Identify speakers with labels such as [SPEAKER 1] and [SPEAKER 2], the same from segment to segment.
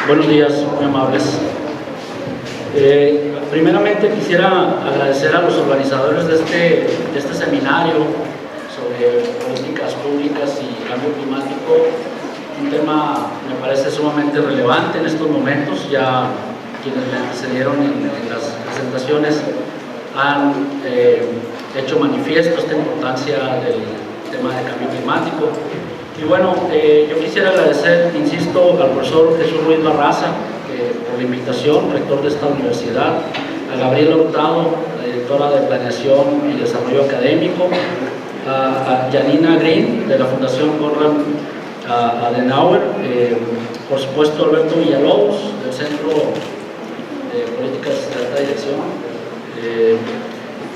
[SPEAKER 1] Buenos días, muy amables. Primeramente quisiera agradecer a los organizadores de este seminario sobre políticas públicas y cambio climático, un tema me parece sumamente relevante en estos momentos. Ya quienes me antecedieron en las presentaciones han hecho manifiesto esta importancia del tema de cambio climático. Y bueno, yo quisiera agradecer, insisto, al profesor Jesús Ruiz Barraza por la invitación, rector de esta universidad, a Gabriela Hurtado, la directora de Planeación y Desarrollo Académico, a Janina Green, de la Fundación Konrad Adenauer, por supuesto Alberto Villalobos, del Centro de Políticas de Alta Dirección,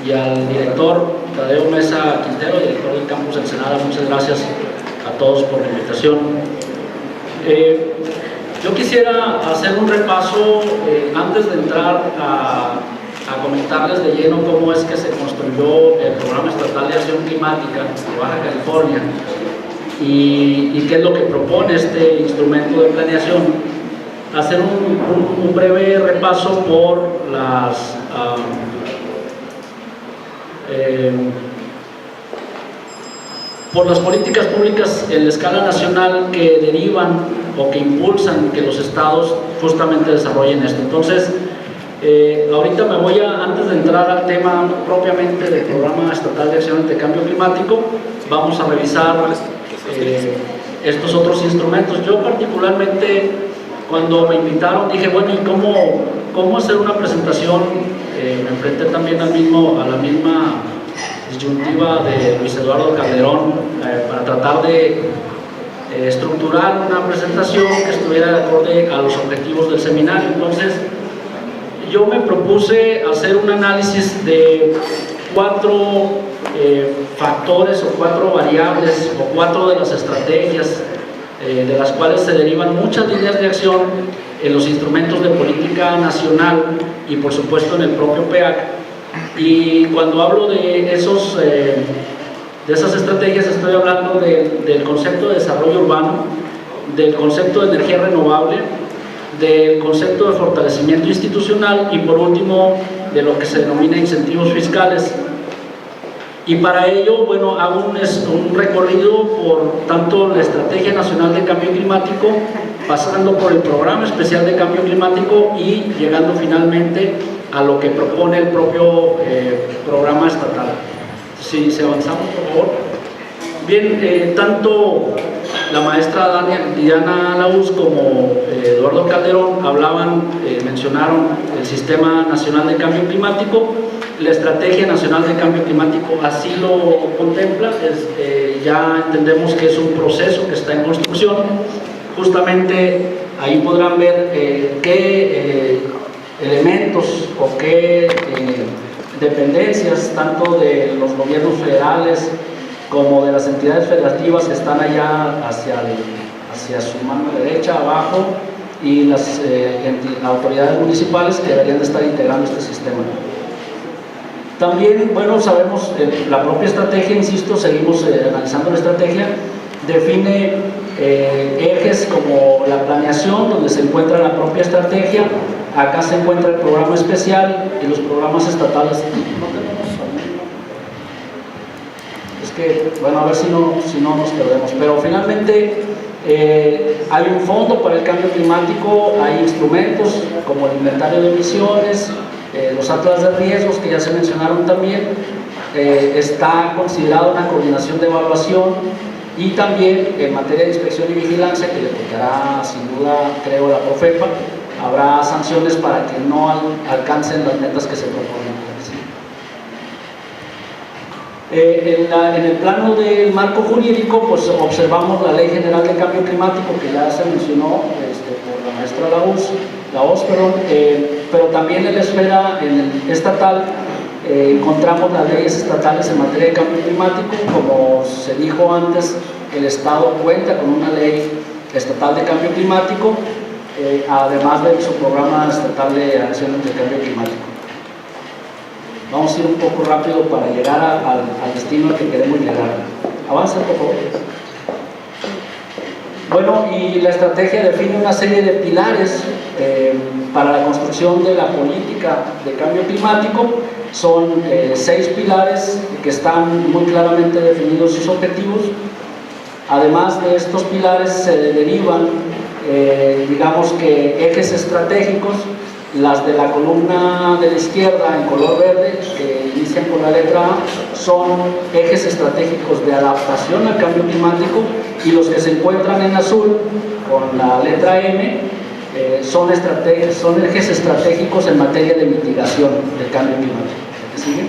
[SPEAKER 1] y al director Tadeo Mesa Quintero, director del Campus Ensenada. Muchas gracias a todos por la invitación. Yo quisiera hacer un repaso antes de entrar a comentarles de lleno cómo es que se construyó el Programa Estatal de Acción Climática de Baja California y qué es lo que propone este instrumento de planeación. Hacer un breve repaso por las políticas públicas en la escala nacional que derivan o que impulsan que los estados justamente desarrollen esto. Entonces, ahorita me voy antes de entrar al tema propiamente del Programa Estatal de Acción ante Cambio Climático, vamos a revisar estos otros instrumentos. Yo particularmente, cuando me invitaron, dije, bueno, ¿y cómo hacer una presentación? Me enfrenté también a la misma disyuntiva de Luis Eduardo Calderón para tratar de estructurar una presentación que estuviera de acorde a los objetivos del seminario. Entonces, yo me propuse hacer un análisis de 4 factores o 4 variables o 4 de las estrategias de las cuales se derivan muchas líneas de acción en los instrumentos de política nacional y por supuesto en el propio PEAC. Y cuando hablo de esas estrategias estoy hablando del concepto de desarrollo urbano, del concepto de energía renovable, del concepto de fortalecimiento institucional y por último de lo que se denomina incentivos fiscales. Y para ello, bueno, hago un recorrido por tanto la Estrategia Nacional de Cambio Climático, pasando por el Programa Especial de Cambio Climático y llegando finalmente a lo que propone el propio programa estatal. Si avanzamos, por favor. Bien, tanto la maestra Diana Laúz como Eduardo Calderón mencionaron el Sistema Nacional de Cambio Climático. La Estrategia Nacional de Cambio Climático así lo contempla. Ya entendemos que es un proceso que está en construcción. Justamente ahí podrán ver qué elementos o qué dependencias, tanto de los gobiernos federales como de las entidades federativas que están allá hacia su mano derecha, abajo, y las autoridades municipales que deberían de estar integrando este sistema. También, bueno, sabemos la propia estrategia, insisto, seguimos analizando la estrategia, define ejes como la planeación, donde se encuentra la propia estrategia. Acá se encuentra el programa especial y los programas estatales. Es que, bueno, a ver si no nos perdemos. Pero finalmente hay un fondo para el cambio climático, hay instrumentos como el inventario de emisiones, los atlas de riesgos que ya se mencionaron también, está considerada una coordinación de evaluación y también en materia de inspección y vigilancia, que le tocará sin duda, creo, la Profepa, habrá sanciones para que no alcancen las metas que se proponen. En el plano del marco jurídico, pues observamos la Ley General de Cambio Climático, que ya se mencionó por la maestra Laoz, pero también en la esfera estatal encontramos las leyes estatales en materia de cambio climático. Como se dijo antes, el Estado cuenta con una ley estatal de cambio climático, además de su programa estatal de acción ante el cambio climático. Vamos a ir un poco rápido para llegar al destino al que queremos llegar. Avanza, por favor. Bueno, y la estrategia define una serie de pilares para la construcción de la política de cambio climático. Son 6 pilares que están muy claramente definidos sus objetivos. Además de estos pilares se derivan, digamos que ejes estratégicos. Las de la columna de la izquierda en color verde, que inician con la letra A, son ejes estratégicos de adaptación al cambio climático, y los que se encuentran en azul con la letra M son ejes estratégicos en materia de mitigación del cambio climático. ¿Sigue?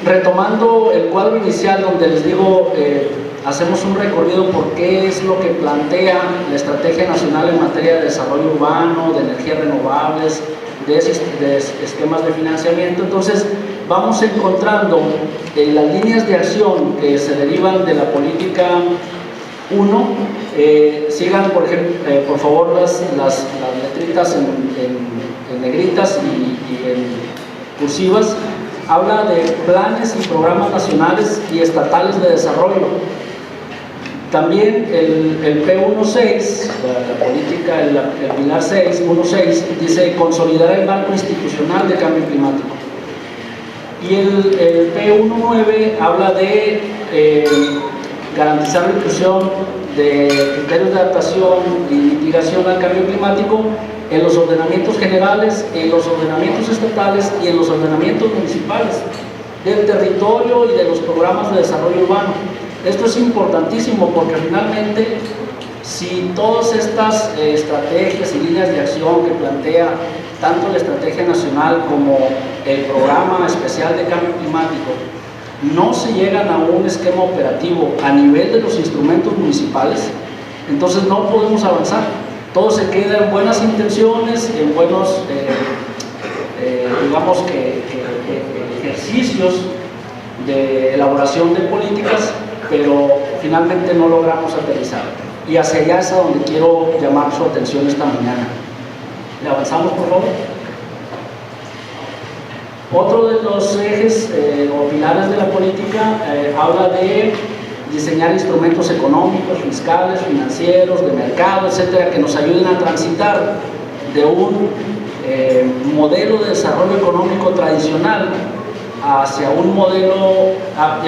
[SPEAKER 1] Retomando el cuadro inicial donde les digo, hacemos un recorrido por qué es lo que plantea la Estrategia Nacional en materia de desarrollo urbano, de energías renovables, de esquemas de financiamiento. Entonces vamos encontrando las líneas de acción que se derivan de la política 1. Sigan por favor las letritas en negritas y en cursivas. Habla de planes y programas nacionales y estatales de desarrollo. También el P16, la política, el pilar 1.6, dice consolidar el marco institucional de cambio climático. Y el P19 habla de garantizar la inclusión de criterios de adaptación y mitigación al cambio climático en los ordenamientos generales, en los ordenamientos estatales y en los ordenamientos municipales del territorio y de los programas de desarrollo urbano. Esto es importantísimo porque finalmente, si todas estas estrategias y líneas de acción que plantea tanto la Estrategia Nacional como el Programa Especial de Cambio Climático no se llegan a un esquema operativo a nivel de los instrumentos municipales, entonces no podemos avanzar. Todo se queda en buenas intenciones, en buenos, digamos que ejercicios de elaboración de políticas, pero finalmente no logramos aterrizar. Y hacia allá es a donde quiero llamar su atención esta mañana. ¿Le avanzamos, por favor? Otro de los ejes o pilares de la política habla de diseñar instrumentos económicos, fiscales, financieros, de mercado, etcétera, que nos ayuden a transitar de un modelo de desarrollo económico tradicional hacia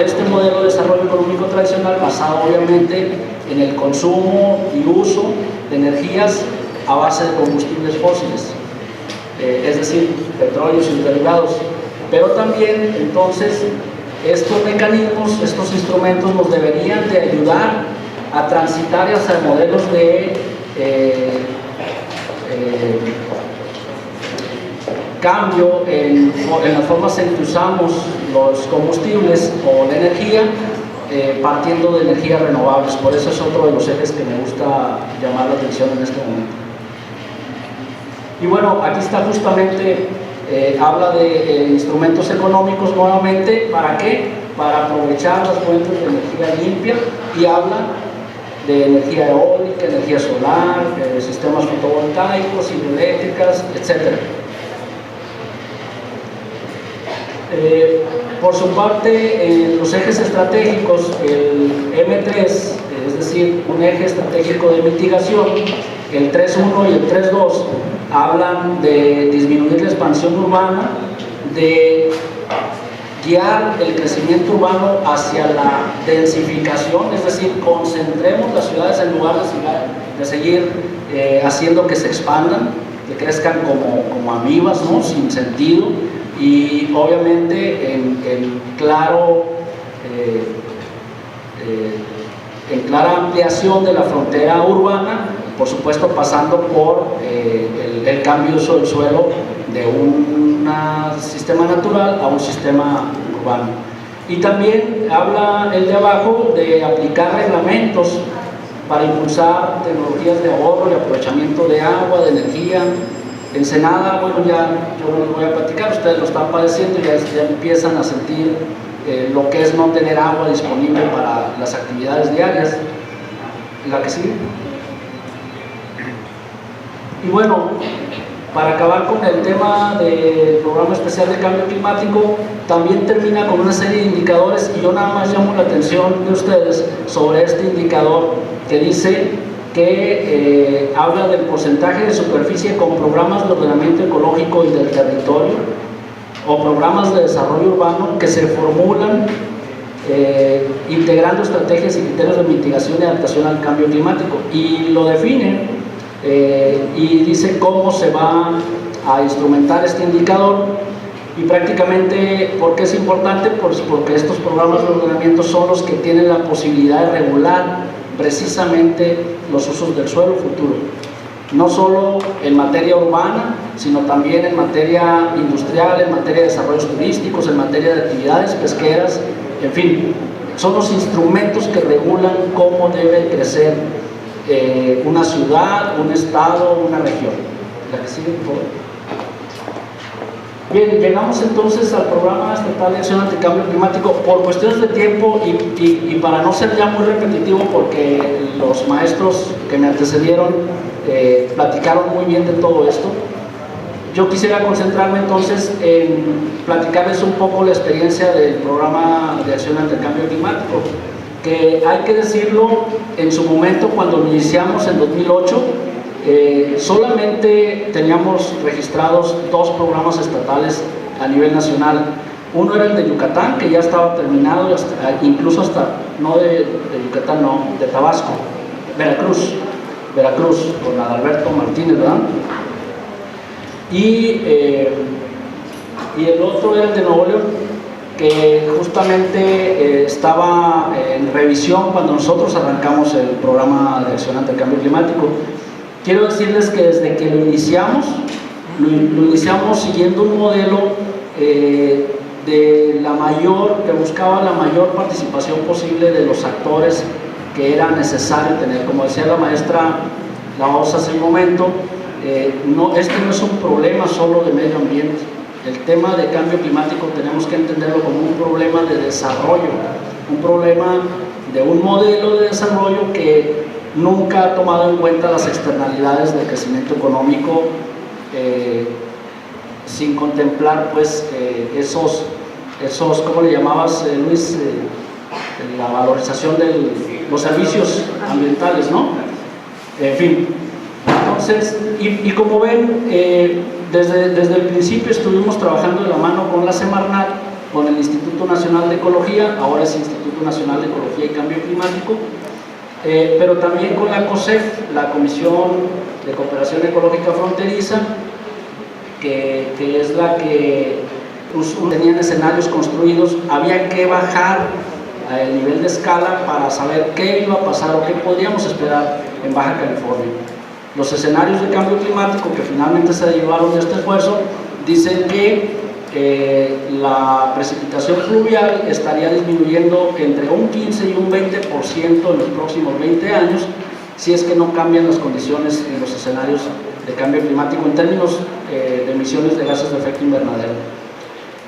[SPEAKER 1] este modelo de desarrollo económico tradicional basado obviamente en el consumo y uso de energías a base de combustibles fósiles, es decir, petróleos y derivados. Pero también, entonces, estos mecanismos, estos instrumentos nos deberían de ayudar a transitar hacia modelos de cambio en las formas en que usamos los combustibles o la energía, partiendo de energías renovables. Por eso es otro de los ejes que me gusta llamar la atención en este momento. Y bueno, aquí está justamente, habla de instrumentos económicos nuevamente. ¿Para qué? Para aprovechar las fuentes de energía limpia, y habla de energía eólica, energía solar, sistemas fotovoltaicos, hidroeléctricas, etc. Por su parte, los ejes estratégicos, el M3, es decir, un eje estratégico de mitigación, el 3.1 y el 3.2 hablan de disminuir la expansión urbana, de guiar el crecimiento urbano hacia la densificación, es decir, concentremos las ciudades en lugar de seguir haciendo que se expandan, que crezcan como amibas, ¿no? Sin sentido, y obviamente en clara ampliación de la frontera urbana, por supuesto pasando por el cambio de uso del suelo de un sistema natural a un sistema urbano. Y también habla el de abajo de aplicar reglamentos para impulsar tecnologías de ahorro y aprovechamiento de agua, de energía. Ensenada, bueno, ya yo no les voy a platicar, ustedes lo están padeciendo y ya empiezan a sentir lo que es no tener agua disponible para las actividades diarias. ¿La que sigue? Y bueno, para acabar con el tema del Programa Especial de Cambio Climático, también termina con una serie de indicadores, y yo nada más llamo la atención de ustedes sobre este indicador que dice que habla del porcentaje de superficie con programas de ordenamiento ecológico y del territorio o programas de desarrollo urbano que se formulan integrando estrategias y criterios de mitigación y adaptación al cambio climático, y lo define y dice cómo se va a instrumentar este indicador. Y prácticamente, ¿por qué es importante? Pues porque estos programas de ordenamiento son los que tienen la posibilidad de regular precisamente los usos del suelo futuro, no solo en materia urbana, sino también en materia industrial, en materia de desarrollos turísticos, en materia de actividades pesqueras, en fin, son los instrumentos que regulan cómo debe crecer una ciudad, un estado, una región. La que sigue, por favor. Bien, llegamos entonces al Programa Estatal de Acción ante Cambio Climático. Por cuestiones de tiempo y para no ser ya muy repetitivo, porque los maestros que me antecedieron platicaron muy bien de todo esto, yo quisiera concentrarme entonces en platicarles un poco la experiencia del Programa de Acción ante el Cambio Climático, que hay que decirlo, en su momento cuando lo iniciamos en 2008, solamente teníamos registrados 2 programas estatales a nivel nacional. Uno era el de Yucatán, que ya estaba terminado, incluso hasta, no de Yucatán, no, de Tabasco, Veracruz, con Adalberto Martínez, ¿verdad? Y el otro era el de Nuevo León, que justamente estaba en revisión cuando nosotros arrancamos el Programa de Acción ante el Cambio Climático. Quiero decirles que desde que lo iniciamos siguiendo un modelo que buscaba la mayor participación posible de los actores que era necesario tener. Como decía la maestra Laoz hace un momento, este no es un problema solo de medio ambiente. El tema de cambio climático tenemos que entenderlo como un problema de desarrollo, un problema de un modelo de desarrollo que nunca ha tomado en cuenta las externalidades del crecimiento económico, sin contemplar pues esos, ¿cómo le llamabas, Luis? La valorización de los servicios ambientales, ¿no? En fin, entonces, y como ven, desde el principio estuvimos trabajando de la mano con la Semarnat, con el Instituto Nacional de Ecología, ahora es Instituto Nacional de Ecología y Cambio Climático, pero también con la COSEF, la Comisión de Cooperación Ecológica Fronteriza, que es la que tenían escenarios construidos. Había que bajar el nivel de escala para saber qué iba a pasar o qué podríamos esperar en Baja California. Los escenarios de cambio climático que finalmente se derivaron de este esfuerzo dicen que la precipitación fluvial estaría disminuyendo entre un 15 y un 20% en los próximos 20 años si es que no cambian las condiciones en los escenarios de cambio climático en términos de emisiones de gases de efecto invernadero.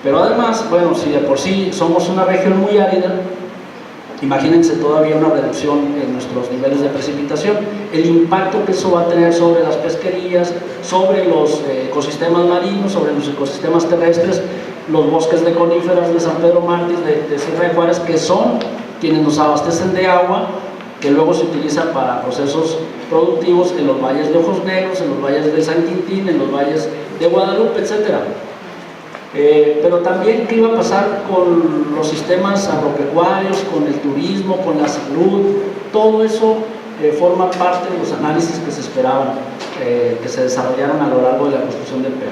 [SPEAKER 1] Pero además, bueno, si de por sí somos una región muy árida, imagínense todavía una reducción en nuestros niveles de precipitación, el impacto que eso va a tener sobre las pesquerías, sobre los ecosistemas marinos, sobre los ecosistemas terrestres, los bosques de coníferas de San Pedro Mártir, de Sierra de Juárez, que son quienes nos abastecen de agua, que luego se utiliza para procesos productivos en los valles de Ojos Negros, en los valles de San Quintín, en los valles de Guadalupe, etc. Pero también qué iba a pasar con los sistemas agropecuarios, con el turismo, con la salud. Todo eso forma parte de los análisis que se esperaban que se desarrollaron a lo largo de la construcción del PEA.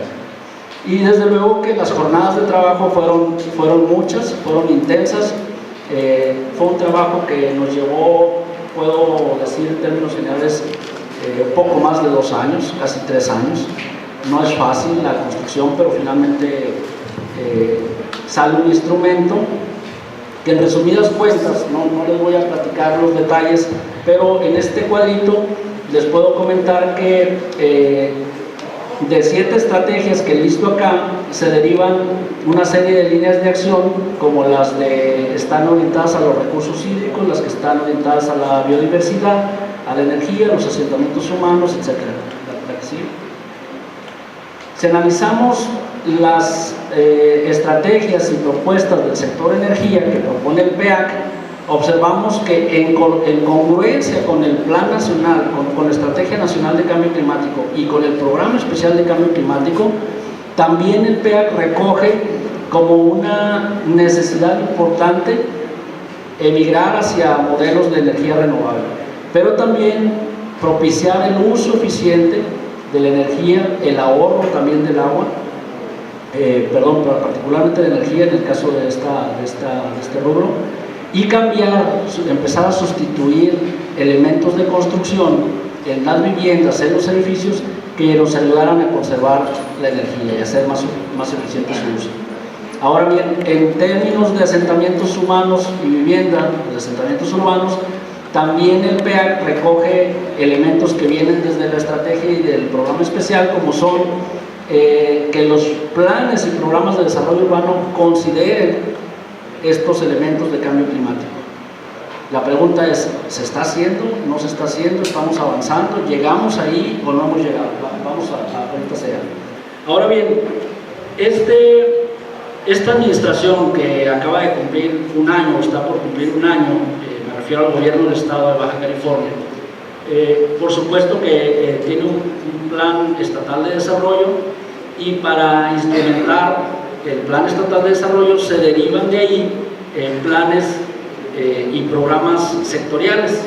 [SPEAKER 1] Y desde luego que las jornadas de trabajo fueron muchas, fueron intensas. Fue un trabajo que nos llevó, puedo decir en términos generales, poco más de 2 años, casi 3 años. No es fácil la construcción, pero finalmente sale un instrumento que, en resumidas cuentas, no les voy a platicar los detalles, pero en este cuadrito les puedo comentar que de 7 estrategias que he visto acá se derivan una serie de líneas de acción, como las que están orientadas a los recursos hídricos, las que están orientadas a la biodiversidad, a la energía, a los asentamientos humanos, etc. Si analizamos las estrategias y propuestas del sector energía que propone el PEAC, observamos que en congruencia con el Plan Nacional, con la Estrategia Nacional de Cambio Climático y con el Programa Especial de Cambio Climático, también el PEAC recoge como una necesidad importante emigrar hacia modelos de energía renovable, pero también propiciar el uso eficiente de la energía, el ahorro también del agua, pero particularmente de energía en el caso de este rubro, y empezar a sustituir elementos de construcción en las viviendas, en los edificios, que nos ayudaran a conservar la energía y hacer más eficiente su uso. Ahora bien, en términos de asentamientos humanos y vivienda, de asentamientos urbanos, también el PEAC recoge elementos que vienen desde la estrategia y del programa especial, como son que los planes y programas de desarrollo urbano consideren estos elementos de cambio climático. La pregunta es, ¿se está haciendo? ¿No se está haciendo? ¿Estamos avanzando? ¿Llegamos ahí o no hemos llegado? Vamos a ahorita sea. Ahora bien, esta administración que acaba de cumplir un año, está por cumplir un año, me refiero al gobierno del estado de Baja California, por supuesto que tiene un plan estatal de desarrollo, y para instrumentar el plan estatal de desarrollo se derivan de ahí planes y programas sectoriales.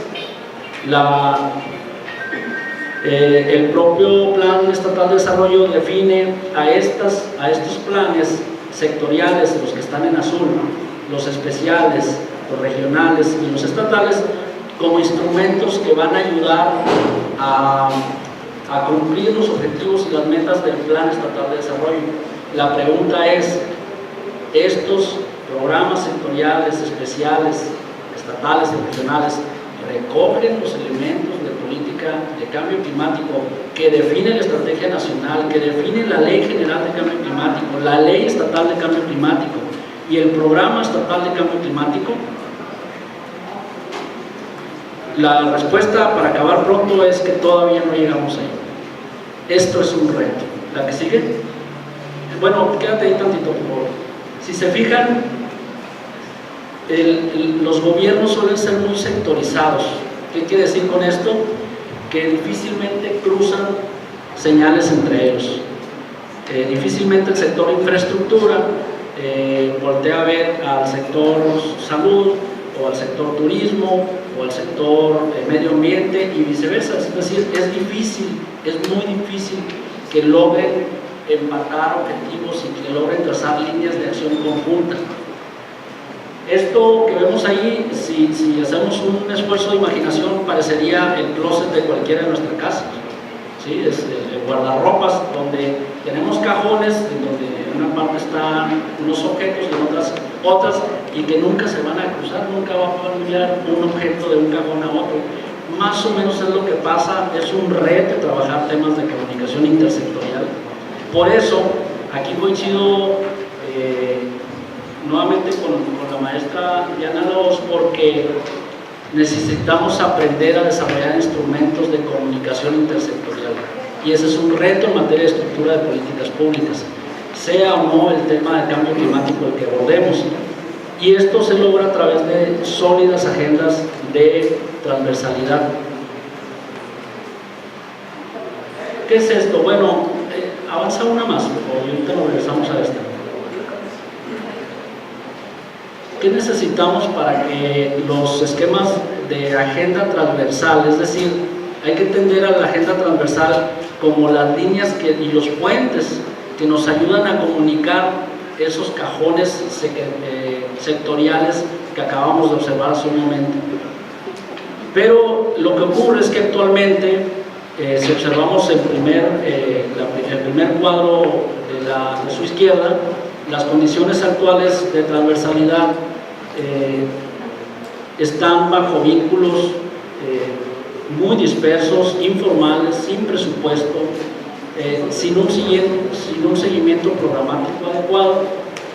[SPEAKER 1] El propio plan estatal de desarrollo define a estos planes sectoriales, los que están en azul, los especiales, los regionales y los estatales, como instrumentos que van a ayudar a cumplir los objetivos y las metas del plan estatal de desarrollo. La pregunta es, ¿estos programas sectoriales, especiales, estatales y regionales recogen los elementos de política de cambio climático que define la estrategia nacional, que define la Ley General de Cambio Climático, la Ley Estatal de Cambio Climático y el Programa Estatal de Cambio Climático? La respuesta, para acabar pronto, es que todavía no llegamos ahí. Esto es un reto. ¿La que sigue? Bueno, quédate ahí tantito, por favor. Si se fijan, los gobiernos suelen ser muy sectorizados. ¿Qué quiere decir con esto? Que difícilmente cruzan señales entre ellos. Difícilmente el sector infraestructura voltea a ver al sector salud, o al sector turismo, o al sector medio ambiente, y viceversa. Es decir, es difícil, es muy difícil que logren empatar objetivos y que logren trazar líneas de acción conjuntas. Esto que vemos ahí, si hacemos un esfuerzo de imaginación, parecería el closet de cualquiera de nuestras casas, ¿sí? Es el guardarropas, donde tenemos cajones en donde en una parte están unos objetos y en otras, y que nunca se van a cruzar, nunca va a cambiar un objeto de un cajón a otro. Más o menos es lo que pasa. Es un reto trabajar temas de comunicación intersectorial. Por eso, aquí coincido nuevamente con la maestra Diana Loos, porque necesitamos aprender a desarrollar instrumentos de comunicación intersectorial, y ese es un reto en materia de estructura de políticas públicas, sea o no el tema del cambio climático el que abordemos, y esto se logra a través de sólidas agendas de transversalidad. ¿Qué es esto? Bueno, avanza una más, y ahorita nos regresamos a esta. ¿Qué necesitamos para que los esquemas de agenda transversal, es decir, hay que entender a la agenda transversal como las líneas y los puentes que nos ayudan a comunicar esos cajones sectoriales que acabamos de observar hace un momento? Pero lo que ocurre es que actualmente, si observamos el primer cuadro de su izquierda, las condiciones actuales de transversalidad están bajo vínculos muy dispersos, informales, sin presupuesto, sin un seguimiento programático adecuado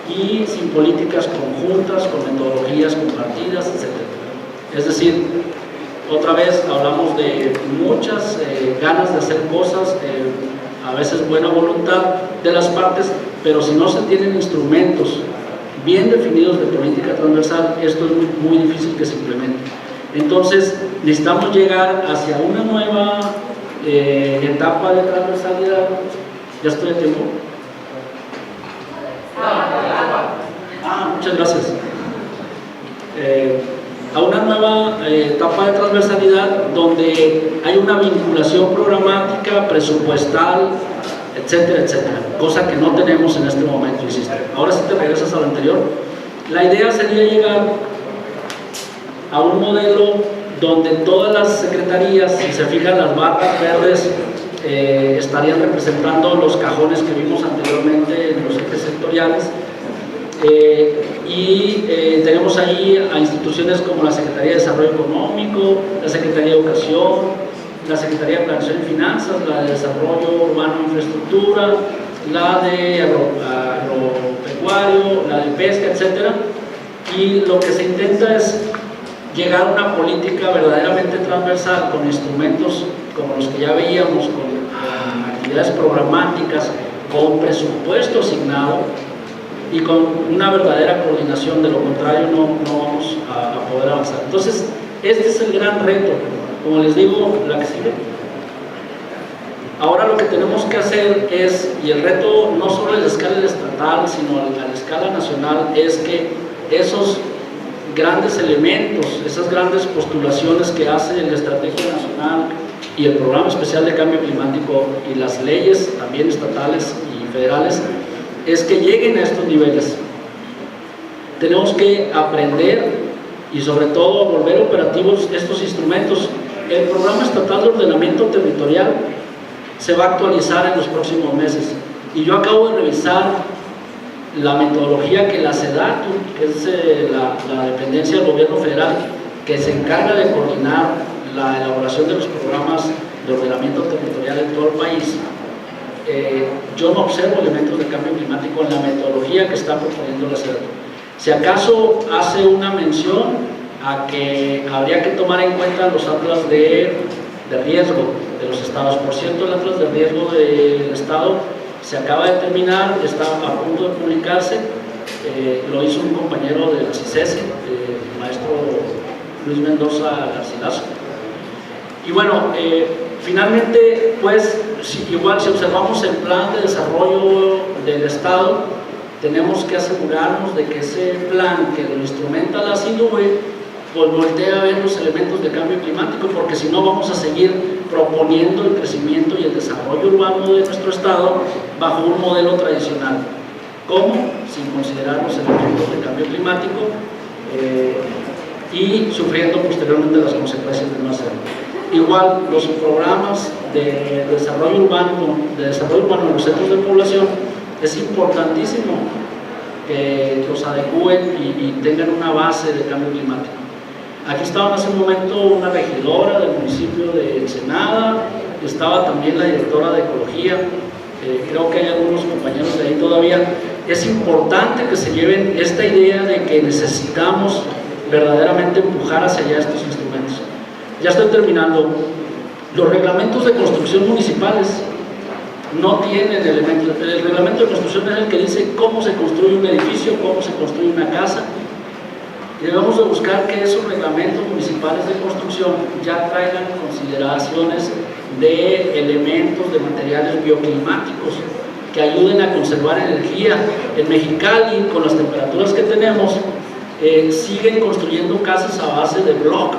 [SPEAKER 1] y sin políticas conjuntas, con metodologías compartidas, etc. Es decir, otra vez hablamos de muchas ganas de hacer cosas, a veces buena voluntad de las partes, pero si no se tienen instrumentos bien definidos de política transversal, esto es muy difícil que se implemente. Entonces necesitamos llegar hacia una nueva etapa de transversalidad. ¿Ya estoy a tiempo? Muchas gracias. A una nueva etapa de transversalidad donde hay una vinculación programática, presupuestal, etcétera, etcétera, cosa que no tenemos en este momento, insisto. Ahora sí te regresas a lo anterior. La idea sería llegar a un modelo donde todas las secretarías, si se fijan, las barras verdes estarían representando los cajones que vimos anteriormente en los ejes sectoriales, tenemos ahí a instituciones como la Secretaría de Desarrollo Económico, la Secretaría de Educación, la Secretaría de Planeación y Finanzas, la de Desarrollo Urbano e Infraestructura, la de Agropecuario, la de Pesca, etc. Y lo que se intenta es llegar a una política verdaderamente transversal con instrumentos como los que ya veíamos, con actividades programáticas, con presupuesto asignado y con una verdadera coordinación. De lo contrario no vamos a poder avanzar. Entonces este es el gran reto, como les digo, la que sigue. Ahora lo que tenemos que hacer es, y el reto no solo a la escala estatal, sino a la escala nacional, es que esos grandes elementos, esas grandes postulaciones que hace la Estrategia Nacional y el Programa Especial de Cambio Climático y las leyes también estatales y federales, es que lleguen a estos niveles. Tenemos que aprender y sobre todo volver operativos estos instrumentos. El Programa Estatal de Ordenamiento Territorial se va a actualizar en los próximos meses y yo acabo de revisar la metodología que la SEDATU, que es la dependencia del gobierno federal que se encarga de coordinar la elaboración de los programas de ordenamiento territorial en todo el país. Yo no observo elementos de cambio climático en la metodología que está proponiendo la SEDATU. Si acaso hace una mención a que habría que tomar en cuenta los atlas de riesgo de los estados. Por cierto, el atlas de riesgo del estado se acaba de terminar, está a punto de publicarse, lo hizo un compañero de la CICESI, el maestro Luis Mendoza Garcilaso. Y bueno, finalmente, pues, igual si observamos el plan de desarrollo del estado, tenemos que asegurarnos de que ese plan que lo instrumenta la SINUE pues voltea a ver los elementos de cambio climático, porque si no vamos a seguir proponiendo el crecimiento y el desarrollo urbano de nuestro estado bajo un modelo tradicional. ¿Cómo? Sin considerar los elementos de cambio climático y sufriendo posteriormente las consecuencias de no hacerlo. Igual los programas de desarrollo urbano en los centros de población, es importantísimo que los adecúen y tengan una base de cambio climático. Aquí estaban hace un momento una regidora del municipio de Ensenada, estaba también la directora de Ecología, creo que hay algunos compañeros de ahí todavía. Es importante que se lleven esta idea de que necesitamos verdaderamente empujar hacia allá estos instrumentos. Ya estoy terminando. Los reglamentos de construcción municipales no tienen elementos. El reglamento de construcción es el que dice cómo se construye un edificio, cómo se construye una casa. Y debemos de buscar que esos reglamentos municipales de construcción ya traigan consideraciones de elementos, de materiales bioclimáticos que ayuden a conservar energía. En Mexicali, con las temperaturas que tenemos, siguen construyendo casas a base de block,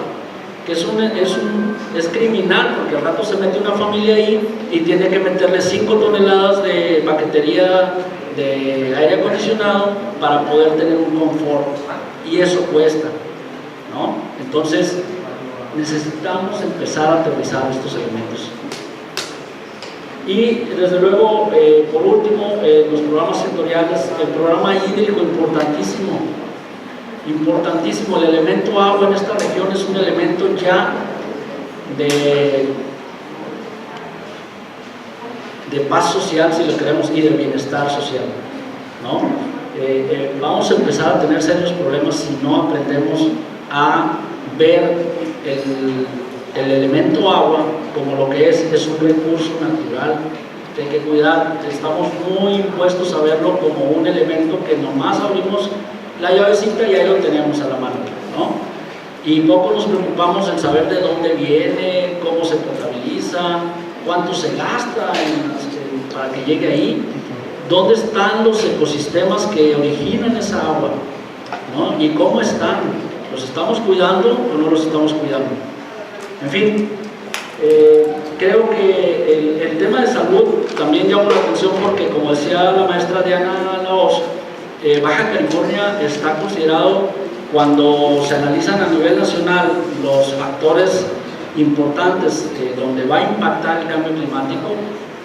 [SPEAKER 1] que es criminal, porque al rato se mete una familia ahí y tiene que meterle 5 toneladas de paquetería de aire acondicionado para poder tener un confort, y eso cuesta, ¿no? Entonces necesitamos empezar a aterrizar estos elementos. Y desde luego, por último, los programas sectoriales. El programa hídrico, importantísimo. El elemento agua en esta región es un elemento ya de paz social, si lo queremos, y de bienestar social, ¿no? Vamos a empezar a tener serios problemas si no aprendemos a ver el elemento agua como lo que es un recurso natural hay que cuidar. Estamos muy impuestos a verlo como un elemento que nomás abrimos la llavecita y ahí lo tenemos a la mano, ¿no? Y poco nos preocupamos en saber de dónde viene, cómo se potabiliza, cuánto se gasta para que llegue ahí, dónde están los ecosistemas que originan esa agua, ¿no? Y cómo están, ¿los estamos cuidando o no los estamos cuidando? En fin, creo que el tema de salud también llama la atención porque, como decía la maestra Diana Laos, Baja California está considerado, cuando se analizan a nivel nacional los factores importantes donde va a impactar el cambio climático,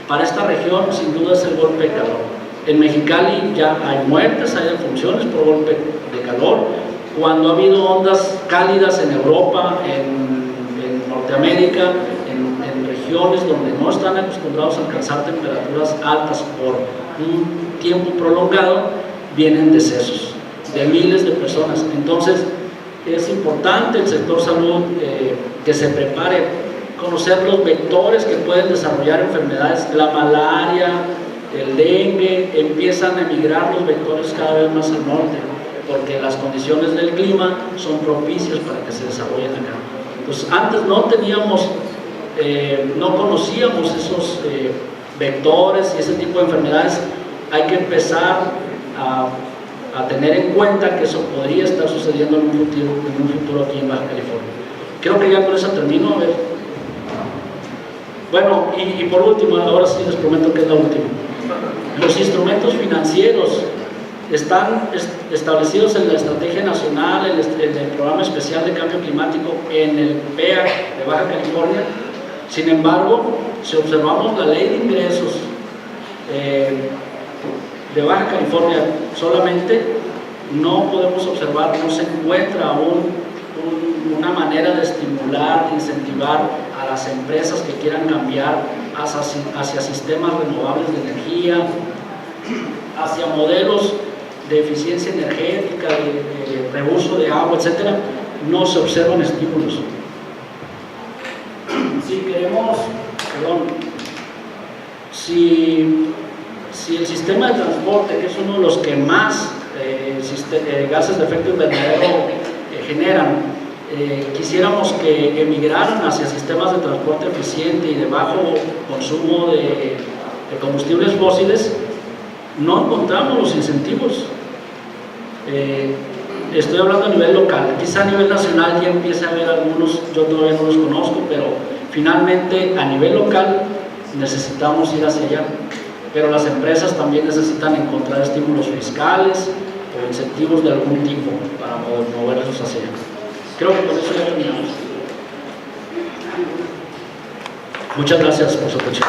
[SPEAKER 1] para esta región sin duda es el golpe de calor. En Mexicali ya hay muertes, hay defunciones por golpe de calor. Cuando ha habido ondas cálidas en Europa, en Norteamérica, en regiones donde no están acostumbrados a alcanzar temperaturas altas por un tiempo prolongado, vienen decesos de miles de personas. Entonces es importante el sector salud que se prepare, conocer los vectores que pueden desarrollar enfermedades, la malaria, el dengue. Empiezan a emigrar los vectores cada vez más al norte porque las condiciones del clima son propicias para que se desarrollen acá. Entonces antes no teníamos, no conocíamos esos vectores y ese tipo de enfermedades. Hay que empezar a tener en cuenta que eso podría estar sucediendo en un futuro aquí en Baja California. Creo que ya con eso termino. A ver. Bueno, y por último, ahora sí les prometo que es la última. Los instrumentos financieros están establecidos en la Estrategia Nacional, en el Programa Especial de Cambio Climático, en el PEAC de Baja California. Sin embargo, si observamos la Ley de Ingresos de Baja California solamente, no podemos observar, no se encuentra una manera de estimular, de incentivar a las empresas que quieran cambiar hacia sistemas renovables de energía, hacia modelos de eficiencia energética, de reuso de agua, etcétera. No se observan estímulos. Si queremos, si el sistema de transporte, que es uno de los que más gases de efecto invernadero generan, quisiéramos que emigraran hacia sistemas de transporte eficiente y de bajo consumo de combustibles fósiles, no encontramos los incentivos. Estoy hablando a nivel local, quizá a nivel nacional ya empiece a haber algunos, yo todavía no los conozco, pero finalmente a nivel local necesitamos ir hacia allá. Pero las empresas también necesitan encontrar estímulos fiscales o incentivos de algún tipo para moverlos hacia allá. Creo que con eso ya terminamos. Muchas gracias por su atención.